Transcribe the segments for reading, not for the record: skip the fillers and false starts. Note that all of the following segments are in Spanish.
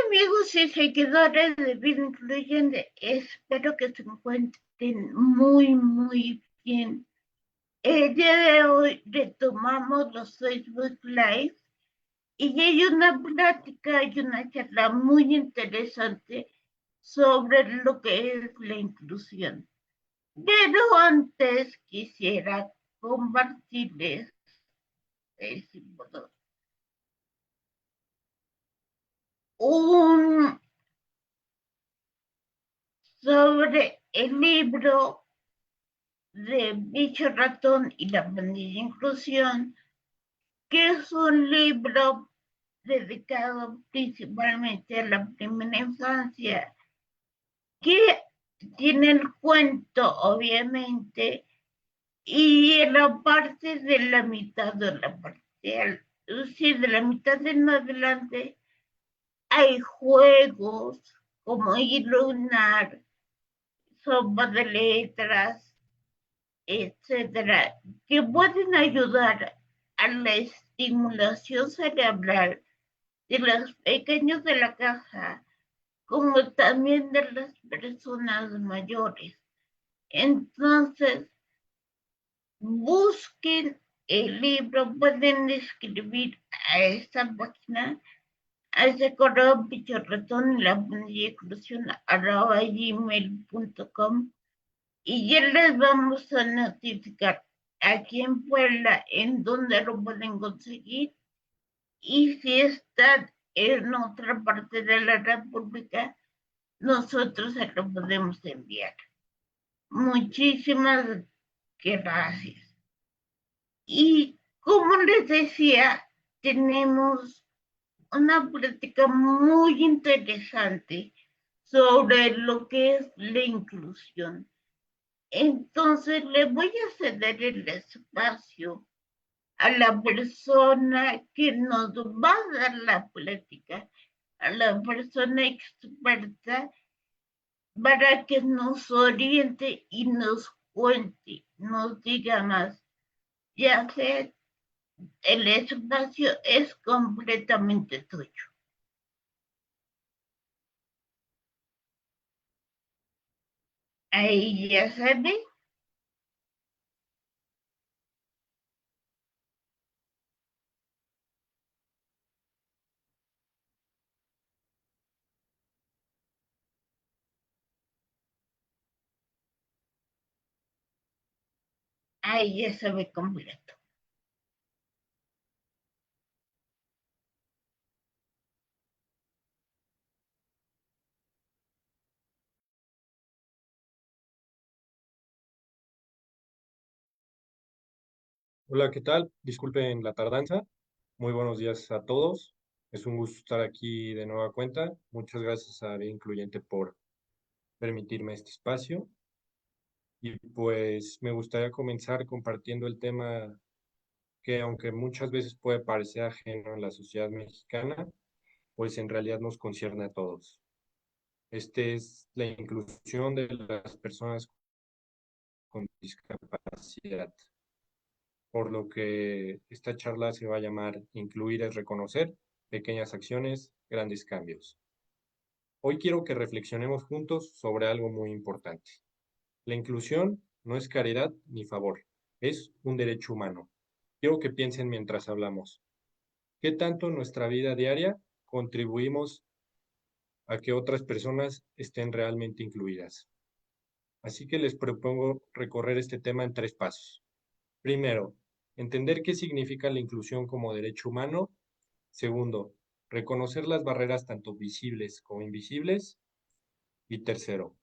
Amigos y seguidores de Vida Incluyente, espero que se encuentren muy bien. El día de hoy retomamos los Facebook Live y hay una plática y una charla muy interesante sobre lo que es la inclusión. Pero antes quisiera compartirles eh, un sobre el libro de Bicho Ratón y la Pandilla Inclusión, que es un libro dedicado principalmente a la primera infancia, que tiene el cuento, obviamente, y en la parte de la mitad de la parte, sí, de la mitad en adelante, hay juegos como iluminar, sopa de letras, etcétera, que pueden ayudar a la estimulación cerebral de los pequeños de la casa, como también de las personas mayores. Entonces, busquen el libro, pueden escribir a esta página, a ese correo pichorratón y la inclusión @gmail.com y ya les vamos a notificar aquí en Puebla en donde lo pueden conseguir y si están en otra parte de la República, nosotros se lo podemos enviar. Muchísimas gracias. Y como les decía, tenemos una plática muy interesante sobre lo que es la inclusión. Entonces le voy a ceder el espacio a la persona que nos va a dar la plática, a la persona experta, para que nos oriente y nos cuente, nos diga más. Ya sé, el espacio es completamente tuyo. Ahí ya sabe, ahí ya sabe completo. Hola, ¿qué tal? Disculpen la tardanza. Muy buenos días a todos. Es un gusto estar aquí de nueva cuenta. Muchas gracias a Vida Incluyente por permitirme este espacio. Y pues me gustaría comenzar compartiendo el tema que, aunque muchas veces puede parecer ajeno en la sociedad mexicana, pues en realidad nos concierne a todos. Este es la inclusión de las personas con discapacidad, por lo que esta charla se va a llamar Incluir es reconocer, pequeñas acciones, grandes cambios. Hoy quiero que reflexionemos juntos sobre algo muy importante. La inclusión no es caridad ni favor, es un derecho humano. Quiero que piensen mientras hablamos. ¿Qué tanto en nuestra vida diaria contribuimos a que otras personas estén realmente incluidas? Así que les propongo recorrer este tema en 3 pasos. Primero, entender qué significa la inclusión como derecho humano. Segundo, reconocer las barreras tanto visibles como invisibles. Y tercero,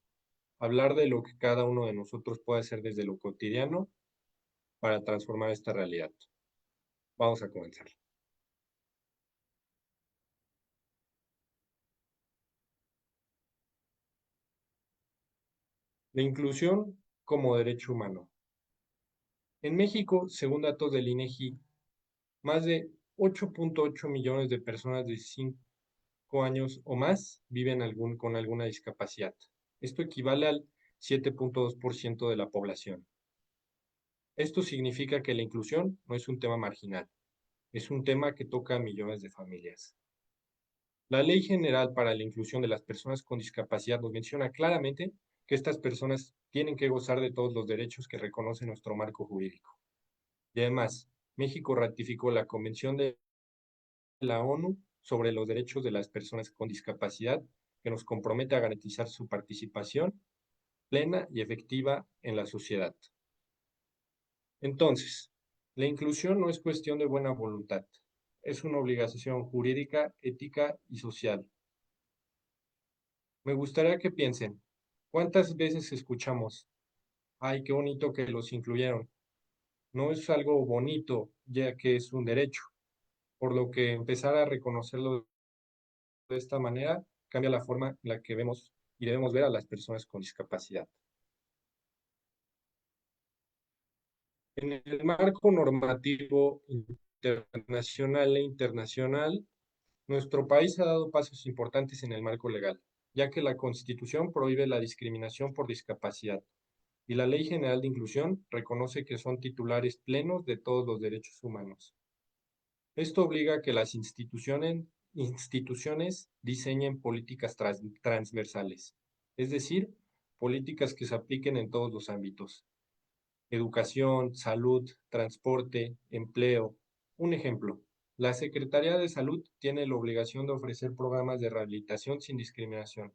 hablar de lo que cada uno de nosotros puede hacer desde lo cotidiano para transformar esta realidad. Vamos a comenzar. La inclusión como derecho humano. En México, según datos del INEGI, más de 8.8 millones de personas de 5 años o más viven con alguna discapacidad. Esto equivale al 7.2% de la población. Esto significa que la inclusión no es un tema marginal, es un tema que toca a millones de familias. La Ley General para la Inclusión de las Personas con Discapacidad nos menciona claramente que estas personas tienen que gozar de todos los derechos que reconoce nuestro marco jurídico. Y además, México ratificó la Convención de la ONU sobre los derechos de las personas con discapacidad, que nos compromete a garantizar su participación plena y efectiva en la sociedad. Entonces, la inclusión no es cuestión de buena voluntad, es una obligación jurídica, ética y social. Me gustaría que piensen, ¿cuántas veces escuchamos, ay, qué bonito que los incluyeron? No es algo bonito, ya que es un derecho, por lo que empezar a reconocerlo de esta manera cambia la forma en la que vemos y debemos ver a las personas con discapacidad. En el marco normativo internacional e internacional, nuestro país ha dado pasos importantes en el marco legal, ya que la Constitución prohíbe la discriminación por discapacidad y la Ley General de Inclusión reconoce que son titulares plenos de todos los derechos humanos. Esto obliga a que las instituciones diseñen políticas transversales, es decir, políticas que se apliquen en todos los ámbitos: educación, salud, transporte, empleo. Un ejemplo, la Secretaría de Salud tiene la obligación de ofrecer programas de rehabilitación sin discriminación,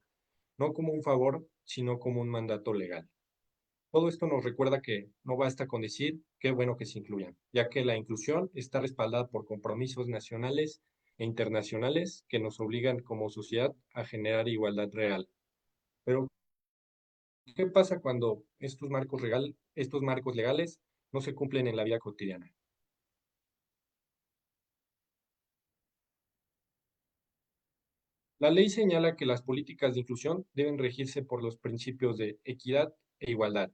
no como un favor, sino como un mandato legal. Todo esto nos recuerda que no basta con decir qué bueno que se incluyan, ya que la inclusión está respaldada por compromisos nacionales e internacionales que nos obligan como sociedad a generar igualdad real. Pero, ¿qué pasa cuando estos marcos legales no se cumplen en la vida cotidiana? La ley señala que las políticas de inclusión deben regirse por los principios de equidad e igualdad.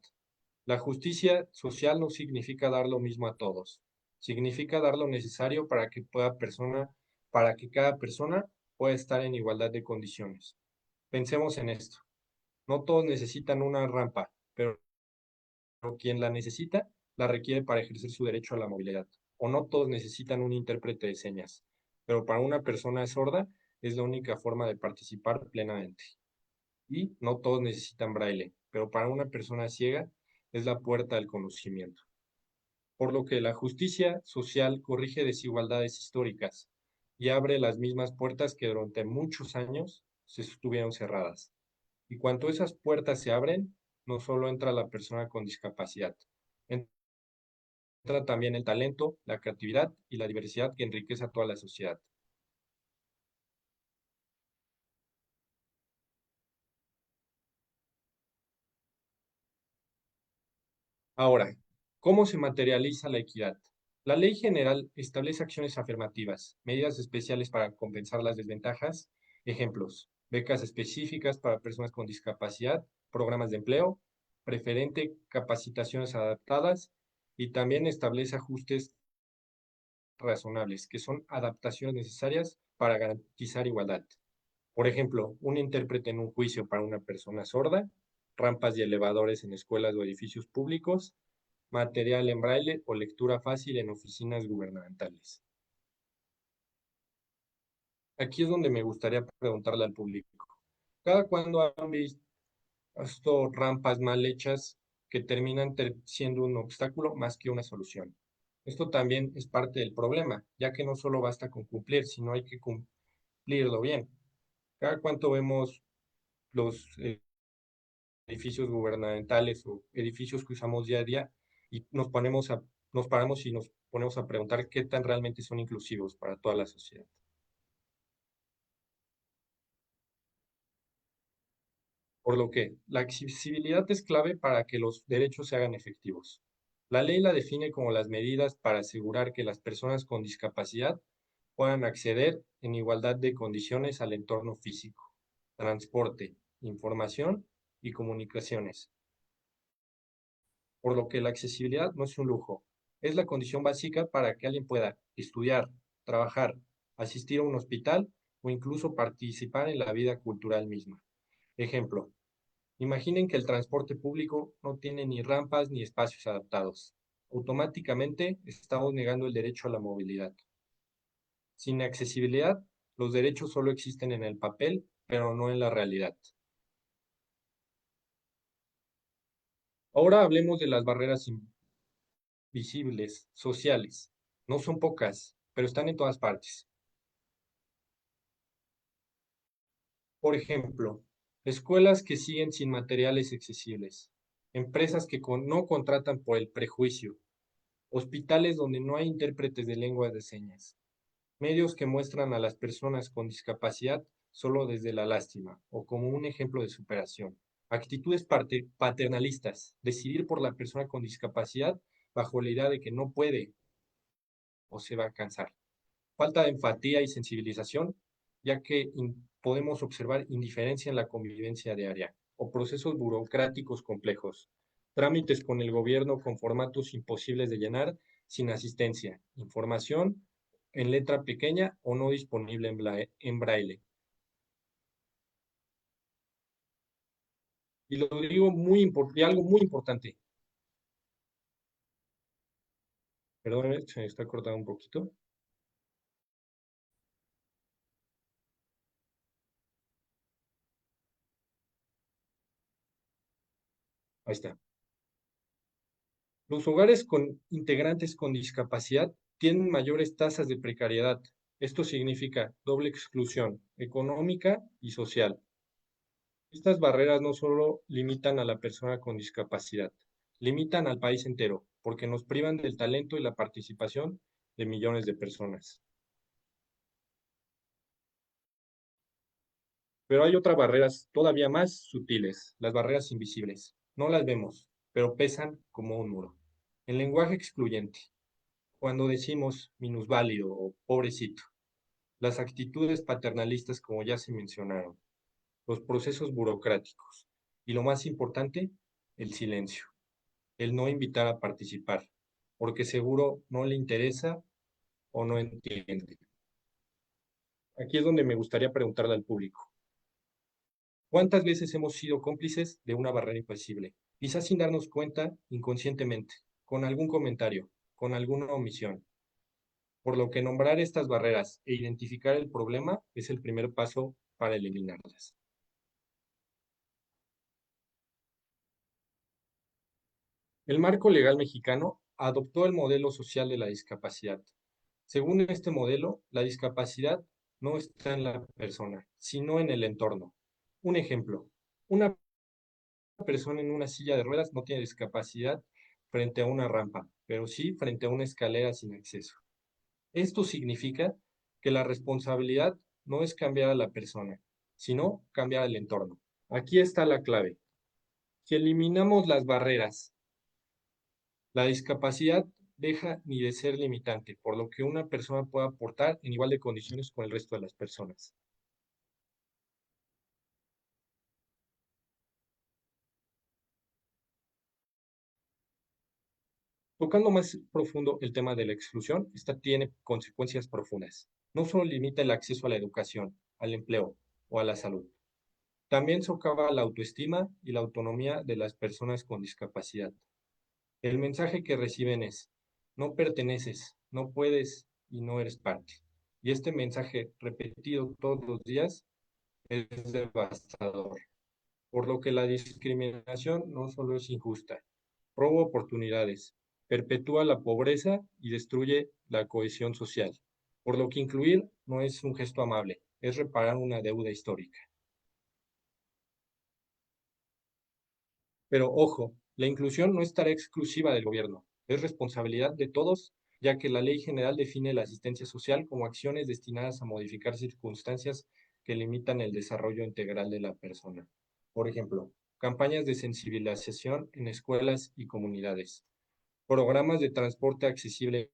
La justicia social no significa dar lo mismo a todos, significa dar lo necesario para que cada persona pueda estar en igualdad de condiciones. Pensemos en esto. No todos necesitan una rampa, pero quien la necesita, la requiere para ejercer su derecho a la movilidad. O no todos necesitan un intérprete de señas, pero para una persona sorda es la única forma de participar plenamente. Y no todos necesitan braille, pero para una persona ciega es la puerta al conocimiento. Por lo que la justicia social corrige desigualdades históricas y abre las mismas puertas que durante muchos años se estuvieron cerradas. Y cuando esas puertas se abren, no solo entra la persona con discapacidad, entra también el talento, la creatividad y la diversidad que enriquece a toda la sociedad. Ahora, ¿cómo se materializa la equidad? La Ley General establece acciones afirmativas, medidas especiales para compensar las desventajas, ejemplos, becas específicas para personas con discapacidad, programas de empleo, preferente, capacitaciones adaptadas y también establece ajustes razonables, que son adaptaciones necesarias para garantizar igualdad. Por ejemplo, un intérprete en un juicio para una persona sorda, rampas y elevadores en escuelas o edificios públicos, material en braille o lectura fácil en oficinas gubernamentales. Aquí es donde me gustaría preguntarle al público, ¿cada cuándo han visto rampas mal hechas que terminan siendo un obstáculo más que una solución? Esto también es parte del problema, ya que no solo basta con cumplir, sino hay que cumplirlo bien. ¿Cada cuánto vemos los edificios gubernamentales o edificios que usamos día a día y nos paramos y nos ponemos a preguntar qué tan realmente son inclusivos para toda la sociedad? Por lo que la accesibilidad es clave para que los derechos se hagan efectivos. La ley la define como las medidas para asegurar que las personas con discapacidad puedan acceder en igualdad de condiciones al entorno físico, transporte, información y comunicaciones. Por lo que la accesibilidad no es un lujo, es la condición básica para que alguien pueda estudiar, trabajar, asistir a un hospital o incluso participar en la vida cultural misma. Ejemplo, imaginen que el transporte público no tiene ni rampas ni espacios adaptados. Automáticamente estamos negando el derecho a la movilidad. Sin accesibilidad, Los derechos solo existen en el papel, pero no en la realidad. Ahora hablemos de las barreras invisibles, sociales. No son pocas, pero están en todas partes. Por ejemplo, escuelas que siguen sin materiales accesibles, empresas que no contratan por el prejuicio, hospitales donde no hay intérpretes de lengua de señas, medios que muestran a las personas con discapacidad solo desde la lástima o como un ejemplo de superación, actitudes paternalistas, decidir por la persona con discapacidad bajo la idea de que no puede o se va a cansar. Falta de empatía y sensibilización, ya que podemos observar indiferencia en la convivencia diaria o procesos burocráticos complejos, trámites con el gobierno con formatos imposibles de llenar sin asistencia, información en letra pequeña o no disponible en braille. Y lo digo y algo muy importante, perdón, se me está cortando un poquito, ahí está. Los hogares con integrantes con discapacidad tienen mayores tasas de precariedad. Esto significa doble exclusión económica y social. Estas barreras no solo limitan a la persona con discapacidad, limitan al país entero, porque nos privan del talento y la participación de millones de personas. Pero hay otras barreras todavía más sutiles, las barreras invisibles. No las vemos, pero pesan como un muro. El lenguaje excluyente. Cuando decimos minusválido o pobrecito, las actitudes paternalistas como ya se mencionaron, los procesos burocráticos y lo más importante, el silencio, el no invitar a participar, porque seguro no le interesa o no entiende. Aquí es donde me gustaría preguntarle al público, ¿cuántas veces hemos sido cómplices de una barrera invisible? Quizás sin darnos cuenta, inconscientemente, con algún comentario, con alguna omisión. Por lo que nombrar estas barreras e identificar el problema es el primer paso para eliminarlas. El marco legal mexicano adoptó el modelo social de la discapacidad. Según este modelo, la discapacidad no está en la persona, sino en el entorno. Un ejemplo, una persona en una silla de ruedas no tiene discapacidad frente a una rampa, pero sí frente a una escalera sin acceso. Esto significa que la responsabilidad no es cambiar a la persona, sino cambiar el entorno. Aquí está la clave. Si eliminamos las barreras, la discapacidad deja ni de ser limitante, por lo que una persona puede aportar en igual de condiciones con el resto de las personas. Tocando más profundo el tema de la exclusión, esta tiene consecuencias profundas. No solo limita el acceso a la educación, al empleo o a la salud, también socava la autoestima y la autonomía de las personas con discapacidad. El mensaje que reciben es, no perteneces, no puedes y no eres parte. Y este mensaje repetido todos los días es devastador, por lo que la discriminación no solo es injusta, roba oportunidades, perpetúa la pobreza y destruye la cohesión social, por lo que incluir no es un gesto amable, es reparar una deuda histórica. Pero ojo, la inclusión no es tarea exclusiva del gobierno, es responsabilidad de todos, ya que la Ley General define la asistencia social como acciones destinadas a modificar circunstancias que limitan el desarrollo integral de la persona. Por ejemplo, campañas de sensibilización en escuelas y comunidades, programas de transporte accesible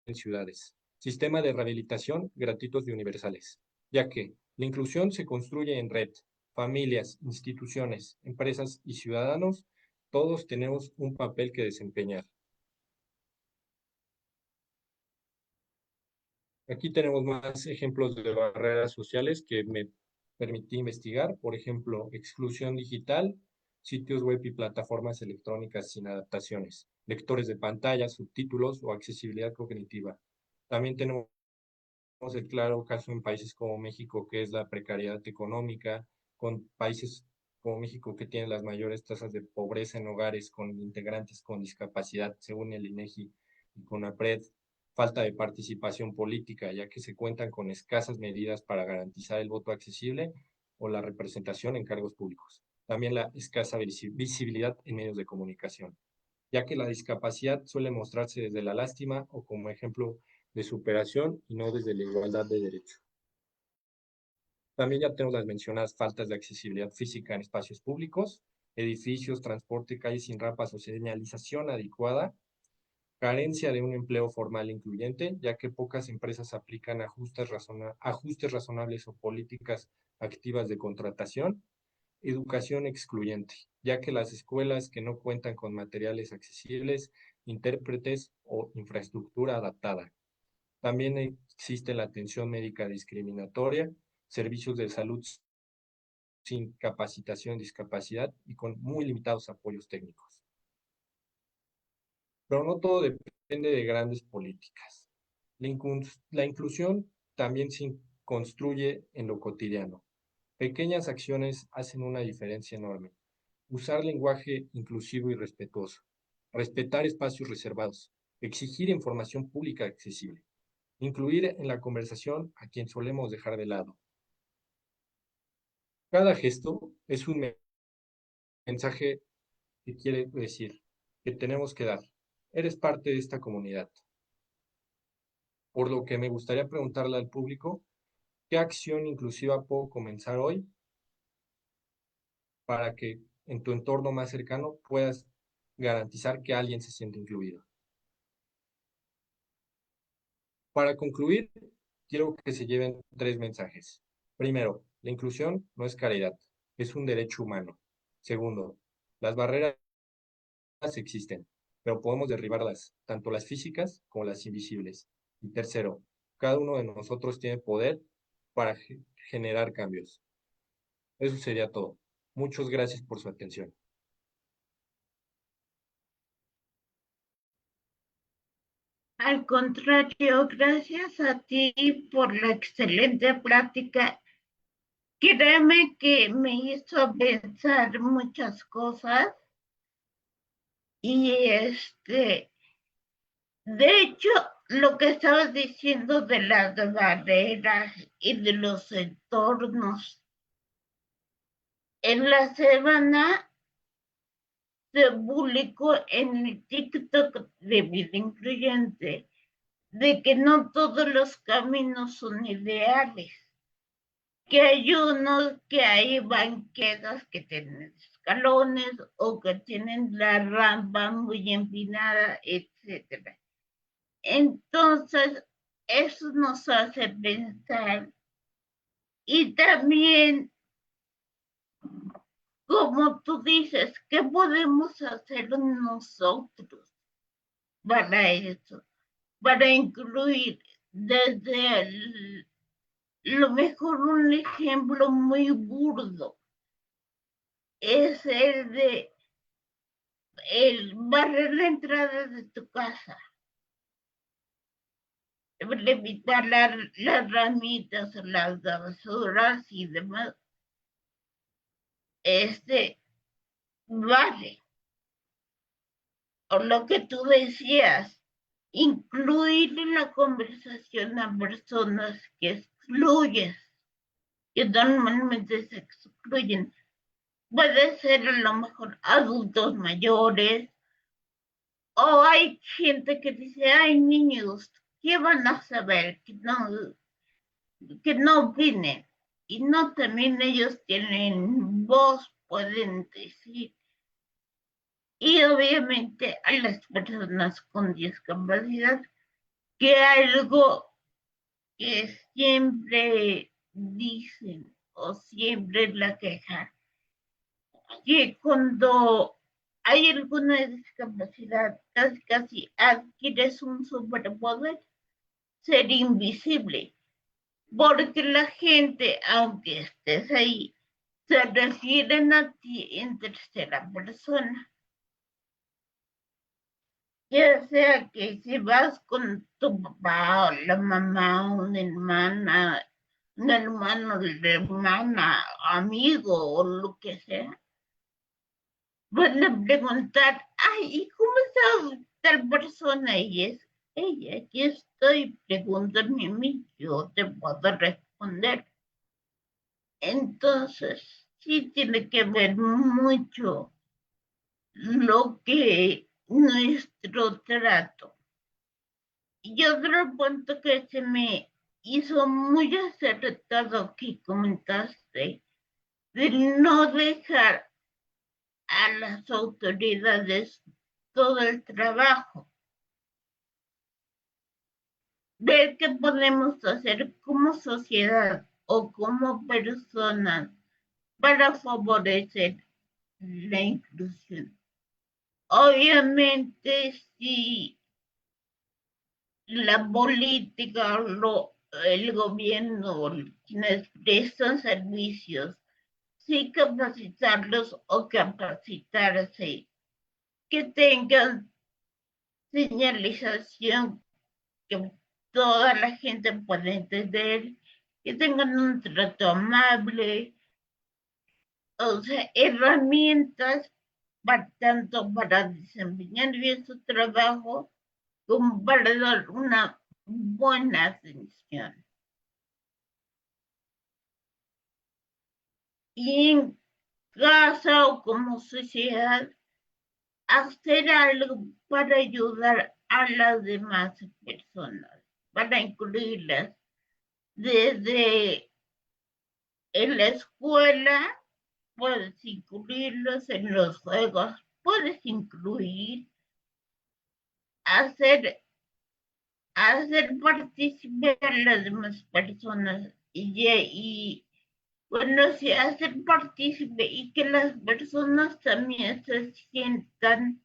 en ciudades, sistema de rehabilitación gratuitos y universales, ya que la inclusión se construye en red, familias, instituciones, empresas y ciudadanos, todos tenemos un papel que desempeñar. Aquí tenemos más ejemplos de barreras sociales que me permití investigar, por ejemplo, exclusión digital, sitios web y plataformas electrónicas sin adaptaciones, lectores de pantalla, subtítulos o accesibilidad cognitiva. También tenemos el claro caso en países como México, que es la precariedad económica, con países como México que tienen las mayores tasas de pobreza en hogares con integrantes con discapacidad, según el INEGI y CONAPRED, falta de participación política, ya que se cuentan con escasas medidas para garantizar el voto accesible o la representación en cargos públicos. También la escasa visibilidad en medios de comunicación, ya que la discapacidad suele mostrarse desde la lástima o como ejemplo de superación y no desde la igualdad de derecho. También ya tenemos las mencionadas faltas de accesibilidad física en espacios públicos, edificios, transporte, calles sin rampas o señalización adecuada, carencia de un empleo formal incluyente, ya que pocas empresas aplican ajustes razonables o políticas activas de contratación, educación excluyente, ya que las escuelas que no cuentan con materiales accesibles, intérpretes o infraestructura adaptada. También existe la atención médica discriminatoria, servicios de salud sin capacitación, discapacidad y con muy limitados apoyos técnicos. Pero no todo depende de grandes políticas. La inclusión también se construye en lo cotidiano. Pequeñas acciones hacen una diferencia enorme. Usar lenguaje inclusivo y respetuoso, respetar espacios reservados, exigir información pública accesible, incluir en la conversación a quien solemos dejar de lado. Cada gesto es un mensaje que quiere decir que tenemos que dar. Eres parte de esta comunidad. Por lo que me gustaría preguntarle al público, ¿qué acción inclusiva puedo comenzar hoy para que en tu entorno más cercano puedas garantizar que alguien se siente incluido? Para concluir, quiero que se lleven tres mensajes. Primero, la inclusión no es caridad, es un derecho humano. Segundo, las barreras existen, pero podemos derribarlas, tanto las físicas como las invisibles. Y tercero, cada uno de nosotros tiene poder para generar cambios. Eso sería todo. Muchas gracias por su atención. Al contrario, gracias a ti por la excelente plática. Créeme que me hizo pensar muchas cosas y de hecho, lo que estabas diciendo de las barreras y de los entornos, en la semana se publicó en el TikTok de Vida Incluyente de que no todos los caminos son ideales, que hay unos que hay banquetas que tienen escalones o que tienen la rampa muy empinada, etcétera. Entonces, eso nos hace pensar y también, como tú dices, ¿qué podemos hacer nosotros para eso? Para incluir desde lo mejor un ejemplo muy burdo es el de el barrer la entrada de tu casa, evitar las ramitas, las basuras y demás. Este barre, o lo que tú decías, incluir en la conversación a personas que excluyes, que normalmente se excluyen. Puede ser a lo mejor adultos mayores, o hay gente que dice, ay niños, ¿qué van a saber? Que no opinen. Y no, también ellos tienen voz, pueden decir. Y obviamente a las personas con discapacidad, que algo que siempre dicen o siempre la queja, que cuando hay alguna discapacidad, casi adquieres un superpoder, ser invisible, porque la gente, aunque estés ahí, se refieren a ti en tercera persona. Ya sea que si vas con tu papá o la mamá, un hermano, la hermana, amigo o lo que sea, van a preguntar, ay, ¿y cómo está tal persona? Y es ella, aquí estoy, pregúntame a mí, yo te puedo responder. Entonces, sí tiene que ver mucho lo que nuestro trato. Y otro punto que se me hizo muy acertado que comentaste, de no dejar a las autoridades todo el trabajo, ver qué podemos hacer como sociedad o como personas para favorecer la inclusión. Obviamente, si la política, el gobierno, quienes prestan servicios, sí capacitarlos o capacitarse, que tengan señalización que toda la gente pueda entender, que tengan un trato amable, o sea, herramientas para, tanto para desempeñar bien su trabajo como para dar una buena atención. Y en casa o como sociedad, hacer algo para ayudar a las demás personas, para incluirlas desde en la escuela, puedes incluirlos en los juegos, puedes incluir, hacer, hacer participar a las demás personas y bueno, sí, hacer partícipe y que las personas también se sientan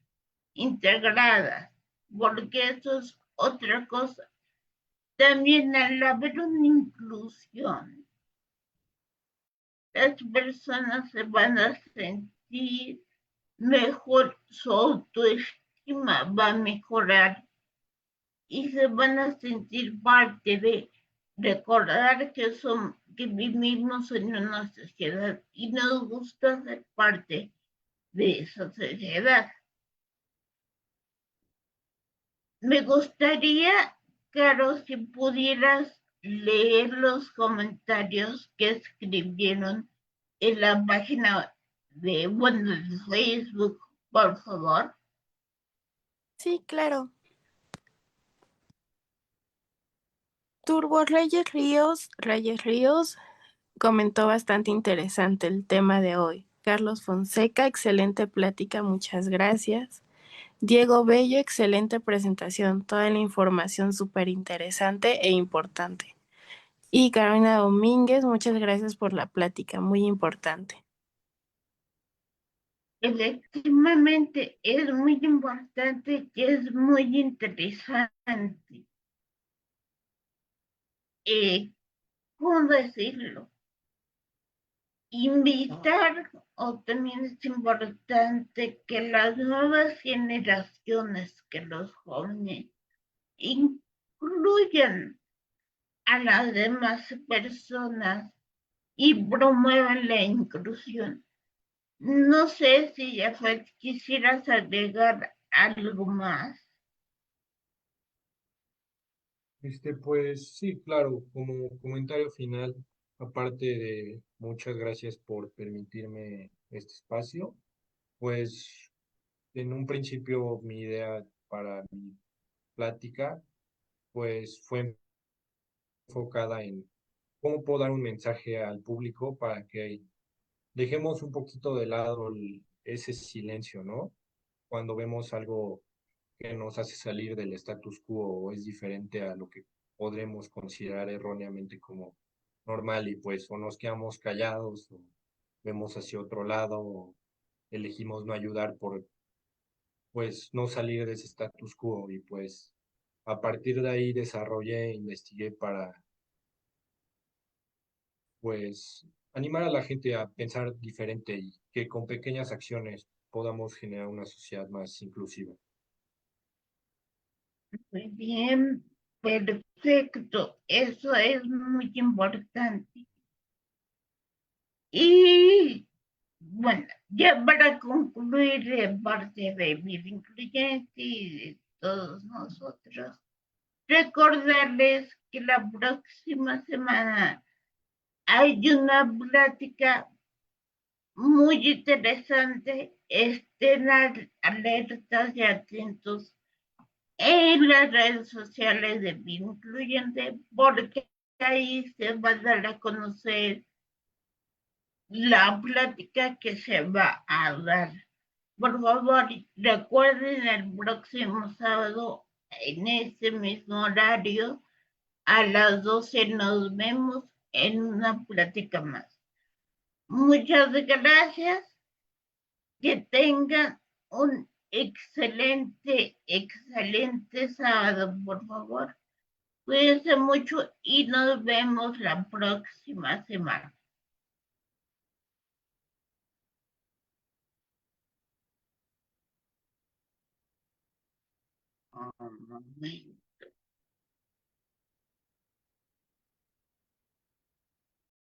integradas, porque eso es otra cosa. También al haber una inclusión, las personas se van a sentir mejor, su autoestima va a mejorar y se van a sentir parte de recordar que vivimos en una sociedad y nos gusta ser parte de esa sociedad. Me gustaría, Caro, si pudieras leer los comentarios que escribieron en la página de Facebook, por favor. Sí, claro. Turbo Reyes Ríos comentó bastante interesante el tema de hoy. Carlos Fonseca, excelente plática, muchas gracias. Diego Bello, excelente presentación, toda la información súper interesante e importante. Y Carolina Domínguez, muchas gracias por la plática, muy importante. Efectivamente, es muy importante y es muy interesante. ¿Cómo decirlo? Invitar, o también es importante que las nuevas generaciones, que los jóvenes, incluyan a las demás personas y promuevan la inclusión. No sé si ya quisieras agregar algo más. Pues sí, claro, como comentario final, aparte de muchas gracias por permitirme este espacio, pues en un principio mi idea para mi plática, pues fue enfocada en cómo puedo dar un mensaje al público para que dejemos un poquito de lado ese silencio, ¿no? Cuando vemos algo que nos hace salir del status quo o es diferente a lo que podremos considerar erróneamente como normal y pues o nos quedamos callados o vemos hacia otro lado o elegimos no ayudar por pues no salir de ese status quo y pues a partir de ahí desarrollé, investigué para pues animar a la gente a pensar diferente y que con pequeñas acciones podamos generar una sociedad más inclusiva. Muy bien, perfecto. Eso es muy importante. Y bueno, ya para concluir de parte de Vida Incluyente y de todos nosotros, recordarles que la próxima semana hay una plática muy interesante. Estén alertas y atentos en las redes sociales de Vida Incluyente, porque ahí se va a dar a conocer la plática que se va a dar. Por favor, recuerden el próximo sábado en este mismo horario a las 12 nos vemos en una plática más. Muchas gracias. Que tengan un excelente, excelente sábado, por favor. Cuídense mucho y nos vemos la próxima semana. Un momento.